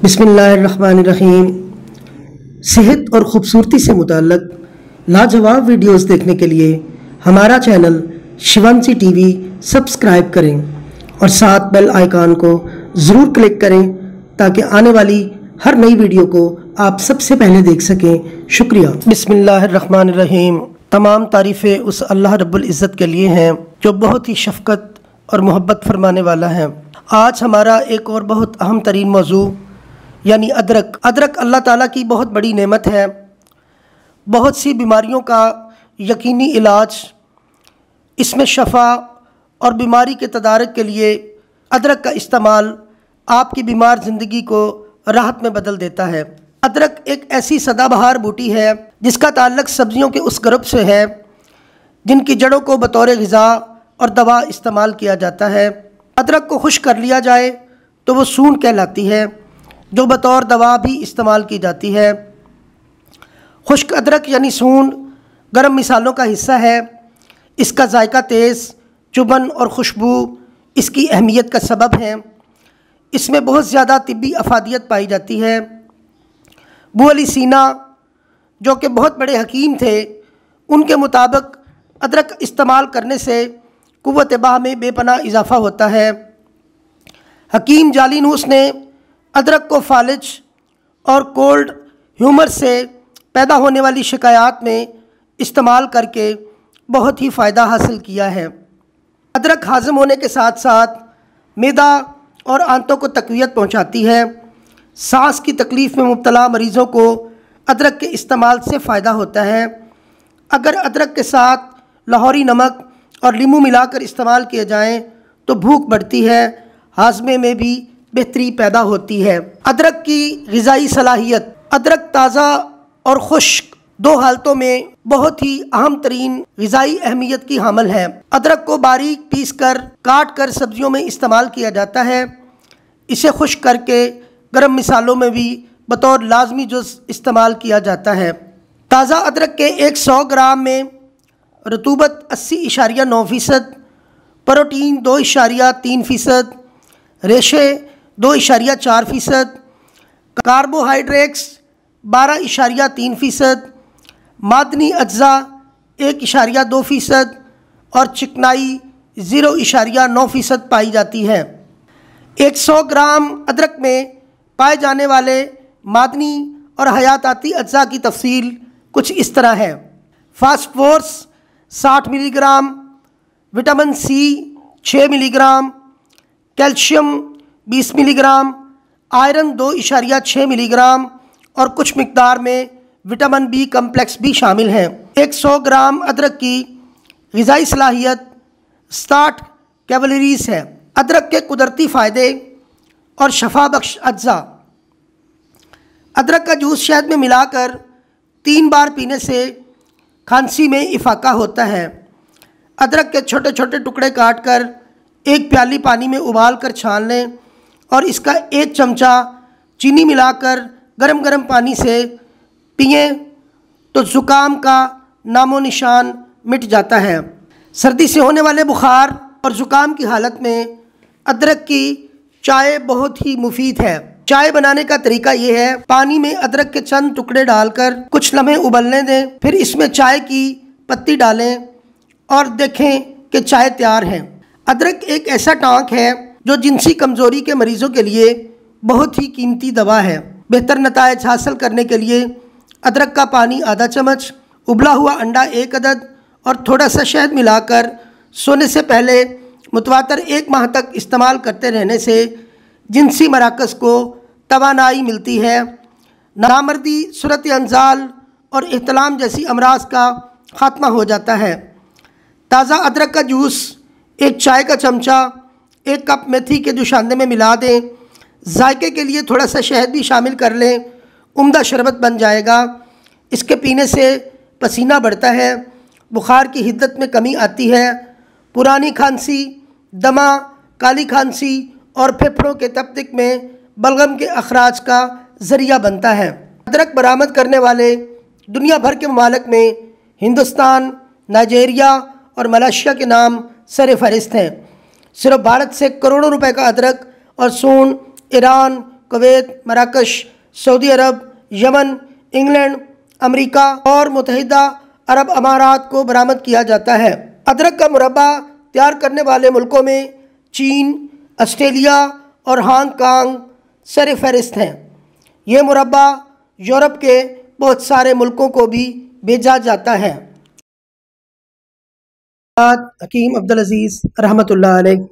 बिस्मिल्लाहिर्रहमानिर्रहीम। सेहत और ख़ूबसूरती से मुताल्लक़ लाजवाब वीडियोस देखने के लिए हमारा चैनल शिवांशी टीवी सब्सक्राइब करें और साथ बेल आइकॉन को ज़रूर क्लिक करें ताकि आने वाली हर नई वीडियो को आप सबसे पहले देख सकें। शुक्रिया। बिस्मिल्लाहिर्रहमानिर्रहीम। तमाम तारीफ़ें उस अल्लाह रब्बुल इज़्ज़त के लिए हैं जो बहुत ही शफ़क़त और मोहब्बत फरमाने वाला है। आज हमारा एक और बहुत अहम तरीन मौजू यानी अदरक। अदरक अल्लाह ताला की बहुत बड़ी नेमत है। बहुत सी बीमारियों का यकीनी इलाज, इसमें शफ़ा और बीमारी के तदारक के लिए अदरक का इस्तेमाल आपकी बीमार ज़िंदगी को राहत में बदल देता है। अदरक एक ऐसी सदाबहार बूटी है जिसका ताल्लुक़ सब्ज़ियों के उस ग्रुप से है जिनकी जड़ों को बतौर ग़िज़ा और दवा इस्तेमाल किया जाता है। अदरक को खुश्क कर लिया जाए तो वो सूंड कहलाती है जो बतौर दवा भी इस्तेमाल की जाती है। खुश्क अदरक यानी सूंड गर्म मिसालों का हिस्सा है। इसका जायका तेज़, चुभन और खुशबू इसकी अहमियत का सबब है। इसमें बहुत ज़्यादा तिब्बी अफादियत पाई जाती है। अबू अली सीना जो कि बहुत बड़े हकीम थे, उनके मुताबिक अदरक इस्तेमाल करने से कुव्वत बाह में बेपनाह इजाफ़ा होता है। हकीम जालिनूस ने अदरक को फालिज और कोल्ड ह्यूमर से पैदा होने वाली शिकायत में इस्तेमाल करके बहुत ही फ़ायदा हासिल किया है। अदरक हाज़म होने के साथ साथ मैदा और आंतों को तक़वियत पहुंचाती है। सांस की तकलीफ़ में मुब्तला मरीज़ों को अदरक के इस्तेमाल से फ़ायदा होता है। अगर अदरक के साथ लाहौरी नमक और नींबू मिलाकर इस्तेमाल किए जाएँ तो भूख बढ़ती है, हाजमे में भी बेहतरी पैदा होती है। अदरक की ग़िज़ाई सलाहियत। अदरक ताज़ा और खुश्क दो हालतों में बहुत ही अहम तरीन ग़िज़ाई अहमियत की हामिल है। अदरक को बारीक पीस कर काट कर सब्ज़ियों में इस्तेमाल किया जाता है। इसे खुश्क करके गर्म मिसालों में भी बतौर लाजमी जुज़ इस्तेमाल किया जाता है। ताज़ा अदरक के 100 ग्राम में रतूबत 80.9%, प्रोटीन 2.3%, रेशे 2.4%, कार्बोहाइड्रेट्स 12.3%, मादनी अज्जा 1.2% और चिकनाई 0.9% पाई जाती है। 100 ग्राम अदरक में पाए जाने वाले मादनी और हयाताती अज्जा की तफसील कुछ इस तरह है। Phosphorus 60 milligram, vitamin C 6 milligram, calcium 20 milligram, iron 2.6 milligram और कुछ मिकदार में विटामिन बी कम्प्लेक्स भी शामिल हैं। 100 ग्राम अदरक की ग़िज़ाई सलाहियत 60 कैलोरीज़ है। अदरक के कुदरती फ़ायदे और शफा बख्श अज्जा। अदरक का जूस शहद में मिलाकर 3 बार पीने से खांसी में इफ़ाक़ा होता है। अदरक के छोटे छोटे टुकड़े काट कर एक प्याली पानी में उबाल कर छान लें और इसका 1 चमचा चीनी मिलाकर गरम गरम पानी से पिएं तो ज़ुकाम का नामो निशान मिट जाता है। सर्दी से होने वाले बुखार और ज़ुकाम की हालत में अदरक की चाय बहुत ही मुफीद है। चाय बनाने का तरीका ये है, पानी में अदरक के चंद टुकड़े डालकर कुछ लम्हे उबलने दें, फिर इसमें चाय की पत्ती डालें और देखें कि चाय तैयार है। अदरक एक ऐसा टाँक है जो जिनसी कमज़ोरी के मरीज़ों के लिए बहुत ही कीमती दवा है। बेहतर नताइज हासिल करने के लिए अदरक का पानी आधा चम्मच, उबला हुआ अंडा 1 अदद और थोड़ा सा शहद मिलाकर सोने से पहले मुतवातर 1 माह तक इस्तेमाल करते रहने से जिनसी मराकज़ को तवानाई मिलती है। नामर्दी, सूरत अंजाल और इहतलाम जैसी अमराज का ख़ात्मा हो जाता है। ताज़ा अदरक का जूस 1 चाय का चमचा 1 कप मेथी के दुशांदे में मिला दें। जायके के लिए थोड़ा सा शहद भी शामिल कर लें, उम्दा शरबत बन जाएगा। इसके पीने से पसीना बढ़ता है, बुखार की हिद्दत में कमी आती है, पुरानी खांसी, दमा, काली खांसी और फेफड़ों के तपदिक में बलगम के अखराज का ज़रिया बनता है। अदरक बरामद करने वाले दुनिया भर के ममालिक में हिंदुस्तान, नाइजीरिया और मलेशिया के नाम सर फहरिस्त हैं। सिर्फ भारत से करोड़ों रुपए का अदरक और सूंड ईरान, कुवैत, मराकश, सऊदी अरब, यमन, इंग्लैंड, अमेरिका और मुत्तहिदा अरब अमारात को बरामद किया जाता है। अदरक का मुरब्बा तैयार करने वाले मुल्कों में चीन, ऑस्ट्रेलिया और हांगकांग सरफहरिस्त हैं। ये मुरब्बा यूरोप के बहुत सारे मुल्कों को भी भेजा जाता है। हकीम अब्दुल अजीज़ रहमतुल्लाह अलैह।